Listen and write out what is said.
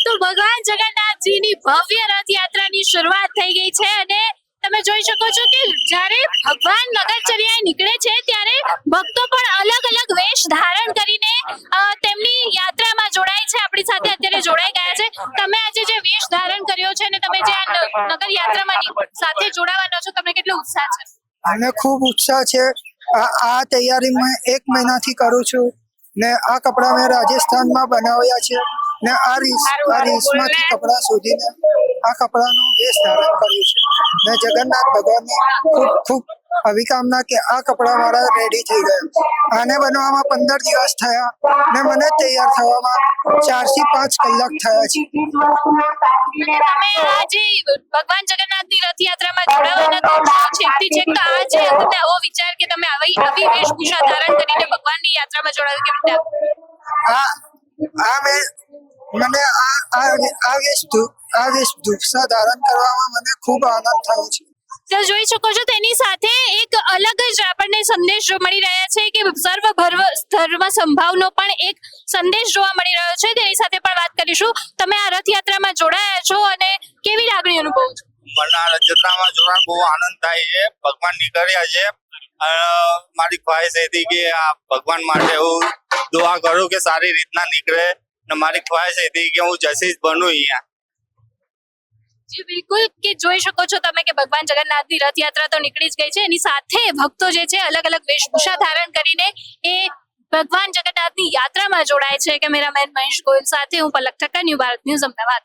તો ભગવાન જગન્નાથજીની ભવ્ય રથયાત્રાની શરૂઆત થઈ ગઈ છે અને તમે જોઈ શકો છો કે જ્યારે ભગવાન નગરચર્યાએ નીકળે છે ત્યારે ભક્તો પણ અલગ અલગ વેશ ધારણ કરીને તેમની યાત્રામાં જોડાય છે. આપણી સાથે અત્યારે જોડાઈ ગયા છે. તમે આજે જે વેશ ધારણ કર્યો છે અને તમે જે આ નગર યાત્રામાં સાથે જોડાવાના છો, તમને કેટલો ઉત્સાહ છે? મને ખૂબ ઉત્સાહ છે. આ તૈયારી મેં 1 મહિનાથી કરું છું ને આ કપડાં મેં રાજસ્થાનમાં બનાવ્યા છે ને આ રીસમાંથી કપડાં શોધીને આ કપડાનું વેશ ધારણ કર્યું છે ને જગન્નાથ ભગવાનની ખૂબ ખૂબ અભિકામના કે આ કપડાં મારા રેડી થઈ ગયા. આને બનાવવામાં 15 દિવસ થયા ને મને તૈયાર થવામાં 4 થી 5 કલાક થયા છે. તમે આજે ભગવાન જગન્નાથની રથયાત્રામાં જોડાવાના તો છેકથી છેક તો આ છે તમને આવો વિચાર કે તમે આવી વેશભૂષા ધારણ કરીને ભગવાનની યાત્રામાં જોડાવ કેવી રીતે? મને આ વેશભૂષા ધારણ કરવામાં મને ખૂબ આનંદ થયો છે. તો જોઈ શકો છો તેની સાથે એક અલગ જ આપણને સંદેશ મળી રહ્યા છે કે સર્વ ધર્મ સંભાવનો પણ એક સંદેશ જોવા મળી રહ્યો છે. તેની સાથે પણ વાત કરીશું. તમે આ રથયાત્રામાં જોડાયા છો અને કેવી લાગણી અનુભવો છો? મને આ રથયાત્રામાં જોડાણ બહુ આનંદ થાય છે. ભગવાન નીકળ્યા છે. મારી ખ્વાહિશ હતી કે આ ભગવાન માટે હું દુઆ કરું કે સારી રીતના નીકળે ને મારી ખ્વાહિશ હતી કે હું જસીસ બનું અહીંયા. જી બિલકુલ, કે જોઈ શકો છો તમે કે ભગવાન જગન્નાથની રથયાત્રા તો નીકળી જ ગઈ છે. એની સાથે ભક્તો જે છે અલગ અલગ વેશભૂષા ધારણ કરીને એ ભગવાન જગન્નાથની યાત્રામાં જોડાય છે. કેમેરામેન મહેશ ગોયલ સાથે હું પલક ઠક્કર, ન્યૂ ભારત ન્યૂઝ, અમદાવાદ.